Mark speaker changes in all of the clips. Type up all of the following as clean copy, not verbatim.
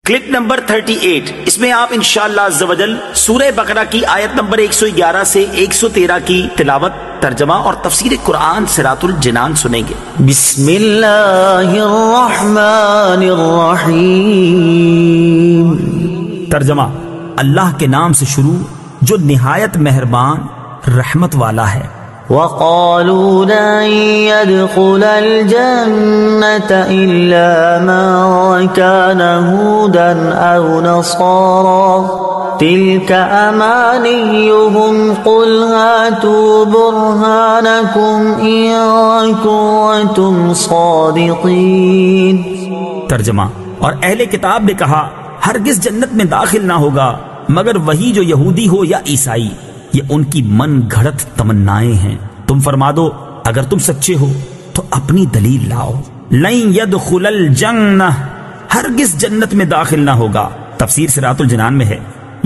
Speaker 1: Clip number 38، اس میں آپ انشاءاللہ عز و جل سورہ بقرہ کی آیت نمبر 111 سے 113 کی تلاوت، ترجمہ اور تفسیر قرآن صراط الجنان سنیں گے۔
Speaker 2: بسم اللہ الرحمن الرحیم۔
Speaker 3: ترجمہ، اللہ کے نام سے شروع جو نہایت مہربان رحمت والا ہے۔
Speaker 2: وَقَالُوا لَن يَدْخُلَ الْجَنَّةَ إِلَّا مَن كَانَ هُودًا أَوْ نَصَارَىٰ تِلْكَ أَمَانِيُّهُمْ قُلْ هَاتُوا بُرْهَانَكُمْ إِن كُنتُمْ صَادِقِينَ۔
Speaker 3: ترجمہ، اور اہل کتاب نے کہا ہرگز جنت میں داخل نہ ہوگا مگر وہی جو یہودی ہو یا عیسائی، یہ ان کی من گھڑت تمنائیں ہیں۔ تم فرما دو اگر تم سچے ہو تو اپنی دلیل لاؤ۔ لن يدخل الجنہ، ہرگز جنت میں داخل نہ ہوگا۔ تفسیر صراط الجنان میں ہے،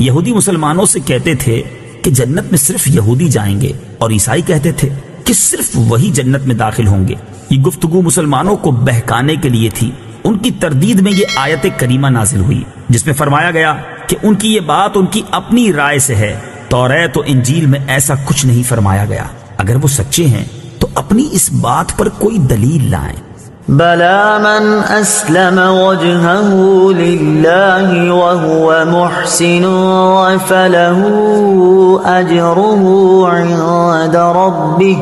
Speaker 3: یہودی مسلمانوں سے کہتے تھے کہ جنت میں صرف یہودی جائیں گے، اور عیسائی کہتے تھے کہ صرف وہی جنت میں داخل ہوں گے۔ یہ گفتگو مسلمانوں کو بہکانے کے لیے تھی۔ ان کی تردید میں یہ آیت کریمہ نازل ہوئی جس میں فرمایا گیا کہ ان کی یہ بات ان کی اپنی رائے سے ہے، توریت و انجیل میں ایسا کچھ نہیں فرمایا گیا۔ اگر وہ سچے ہیں تو اپنی اس بات پر کوئی دلیل لائیں۔
Speaker 2: بَلَىٰ مَنْ أَسْلَمَ وَجْهَهُ لِلَّهِ وَهُوَ مُحْسِنٌ فَلَهُ أَجْرُهُ عِندَ رَبِّهِ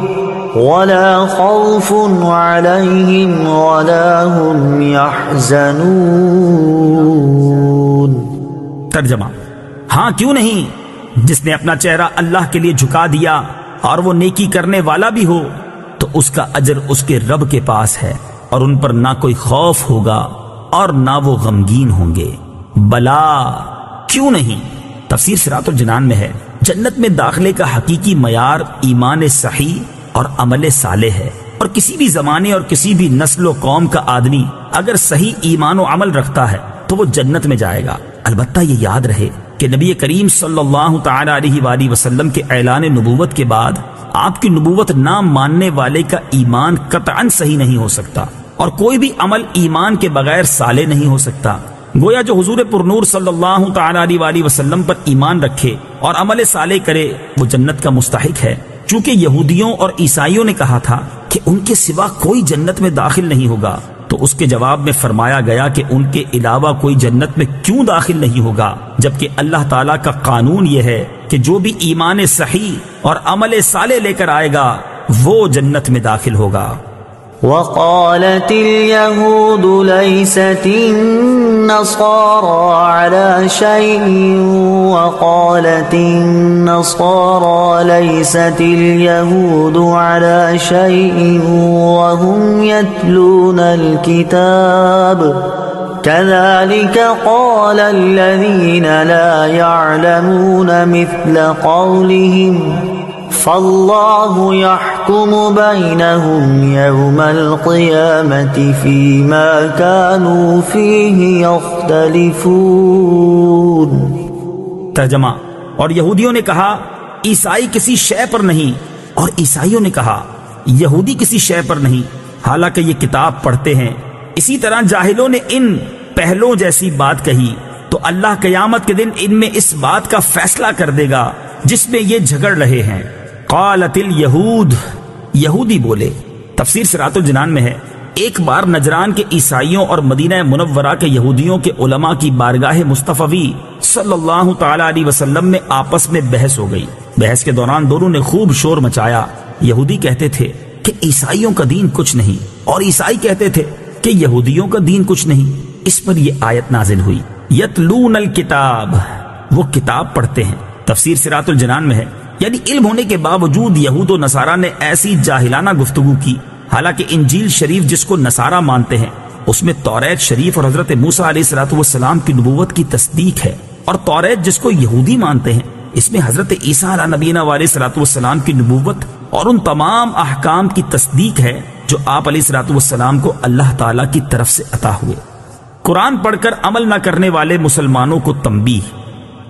Speaker 2: وَلَا خَوْفٌ عَلَيْهِمْ وَلَا هُمْ يَحْزَنُونَ۔
Speaker 3: ترجمہ، ہاں کیوں نہیں، جس نے اپنا چہرہ اللہ کے لیے جھکا دیا اور وہ نیکی کرنے والا بھی ہو تو اس کا اجر اس کے رب کے پاس ہے، اور ان پر نہ کوئی خوف ہوگا اور نہ وہ غمگین ہوں گے۔ بلا، کیوں نہیں۔ تفسیر صراط الجنان میں ہے، جنت میں داخلے کا حقیقی معیار ایمان صحیح اور عمل صالح ہے، اور کسی بھی زمانے اور کسی بھی نسل و قوم کا آدمی اگر صحیح ایمان و عمل رکھتا ہے تو وہ جنت میں جائے گا۔ البتہ یہ یاد رہے کہ نبی کریم صلی اللہ تعالی علیہ وآلہ وسلم کے اعلان نبوت کے بعد آپ کی نبوت نہ ماننے والے کا ایمان قطعاً صحیح نہیں ہو سکتا، اور کوئی بھی عمل ایمان کے بغیر صالح نہیں ہو سکتا۔ گویا جو حضور پرنور صلی اللہ تعالی علیہ وآلہ وسلم پر ایمان رکھے اور عمل صالح کرے وہ جنت کا مستحق ہے۔ چونکہ یہودیوں اور عیسائیوں نے کہا تھا کہ ان کے سوا کوئی جنت میں داخل نہیں ہوگا، تو اس کے جواب میں فرمایا گیا کہ ان کے علاوہ کوئی جنت میں کیوں داخل نہیں ہوگا، جبکہ اللہ تعالیٰ کا قانون یہ ہے کہ جو بھی ایمان صحیح اور عمل صالح لے کر آئے گا وہ جنت میں داخل ہوگا۔
Speaker 2: وقالت اليهود ليست النصارى على شيء وقالت النصارى ليست اليهود على شيء وهم يتلون الكتاب كذلك قال الذين لا يعلمون مثل قولهم فاللہ یحکم بینہم یوم القیامة فیما کانوا فیہ یختلفون۔
Speaker 3: ترجمہ، اور یہودیوں نے کہا عیسائی کسی شے پر نہیں، اور عیسائیوں نے کہا یہودی کسی شے پر نہیں، حالانکہ یہ کتاب پڑھتے ہیں۔ اسی طرح جاہلوں نے ان پہلوں جیسی بات کہی تو اللہ قیامت کے دن ان میں اس بات کا فیصلہ کر دے گا جس میں یہ جھگڑ رہے ہیں۔ قالت الیہود، یہودی بولے۔ تفسیر صراط الجنان میں ہے، ایک بار نجران کے عیسائیوں اور مدینہ منورہ کے یہودیوں کے علماء کی بارگاہ مصطفی صلی اللہ تعالی علیہ وسلم میں آپس میں بحث ہو گئی۔ بحث کے دوران دونوں نے خوب شور مچایا۔ یہودی کہتے تھے کہ عیسائیوں کا دین کچھ نہیں، اور عیسائی کہتے تھے کہ یہودیوں کا دین کچھ نہیں۔ اس پر یہ آیت نازل ہوئی، یتلون الکتاب، وہ کتاب پڑھتے ہیں۔ تفسیر صراط الجنان میں ہے، یعنی علم ہونے کے باوجود یہود و نصارہ نے ایسی جاہلانہ گفتگو کی، حالانکہ انجیل شریف جس کو نصارہ مانتے ہیں اس میں توریت شریف اور حضرت موسیٰ علیہ السلام کی نبوت کی تصدیق ہے، اور توریت جس کو یہودی مانتے ہیں اس میں حضرت عیسیٰ علیہ نبینا علیہ السلام کی نبوت اور ان تمام احکام کی تصدیق ہے جو آپ علیہ السلام کو اللہ تعالیٰ کی طرف سے عطا ہوئے۔ قرآن پڑھ کر عمل نہ کرنے والے مسلمانوں کو تنبیہ۔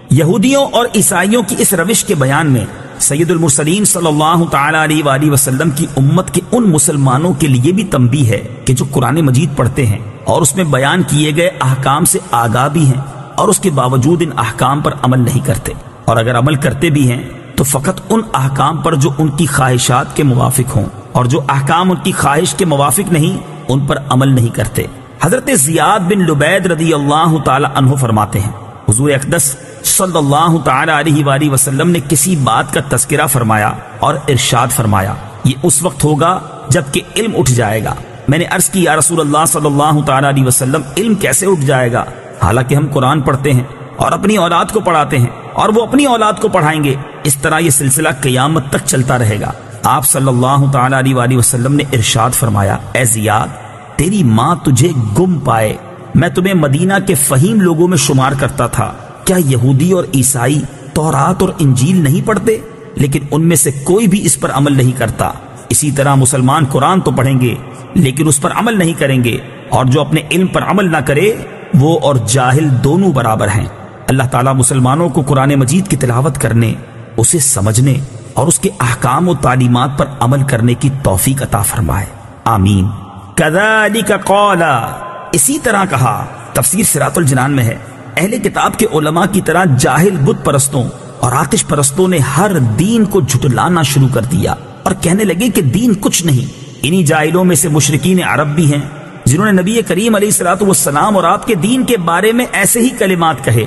Speaker 3: یہودیوں اور عیسائیوں کی اس روش کے بیان میں سید المرسلین صلی اللہ تعالی علیہ وآلہ وسلم کی امت کے ان مسلمانوں کے لیے بھی تنبیہ ہے کہ جو قرآن مجید پڑھتے ہیں اور اس میں بیان کیے گئے احکام سے آگاہ بھی ہیں اور اس کے باوجود ان احکام پر عمل نہیں کرتے، اور اگر عمل کرتے بھی ہیں تو فقط ان احکام پر جو ان کی خواہشات کے موافق ہوں، اور جو احکام ان کی خواہش کے موافق نہیں ان پر عمل نہیں کرتے۔ حضرت زیاد بن لبید رضی اللہ تعالی عنہ فرماتے ہیں حضور اقدس صلی اللہ تعالی علیہ وآلہ وسلم نے کسی بات کا تذکرہ فرمایا اور ارشاد فرمایا، یہ اس وقت ہوگا جب کہ علم اٹھ جائے گا۔ میں نے عرض کی یا رسول اللہ صلی اللہ تعالی علیہ وسلم، علم کیسے اٹھ جائے گا؟ حالانکہ ہم قرآن پڑھتے ہیں اور اپنی اولاد کو پڑھاتے ہیں اور وہ اپنی اولاد کو پڑھائیں گے، اس طرح یہ سلسلہ قیامت تک چلتا رہے گا۔ آپ صلی اللہ تعالی علیہ وآلہ وسلم نے ارشاد فرمایا، اے زیاد، تیری ماں تجھے گم پائے، میں تمہیں مدینہ کے فہیم لوگوں میں شمار کرتا تھا، کیا یہودی اور عیسائی تورات اور انجیل نہیں پڑھتے؟ لیکن ان میں سے کوئی بھی اس پر عمل نہیں کرتا۔ اسی طرح مسلمان قرآن تو پڑھیں گے لیکن اس پر عمل نہیں کریں گے، اور جو اپنے علم پر عمل نہ کرے وہ اور جاہل دونوں برابر ہیں۔ اللہ تعالیٰ مسلمانوں کو قرآن مجید کی تلاوت کرنے، اسے سمجھنے اور اس کے احکام و تعلیمات پر عمل کرنے کی توفیق عطا فرمائے، آمین۔ کذالک قال، اسی طرح کہا، تفسیر صراط الجنان میں ہے، اہل کتاب کے علماء کی طرح جاہل بت پرستوں اور آتش پرستوں نے ہر دین کو جھٹلانا شروع کر دیا اور کہنے لگے کہ دین کچھ نہیں۔ انہی جاہلوں میں سے مشرکین عرب بھی ہیں جنہوں نے نبی کریم علیہ الصلوۃ والسلام اور آپ کے دین کے بارے میں ایسے ہی کلمات کہے۔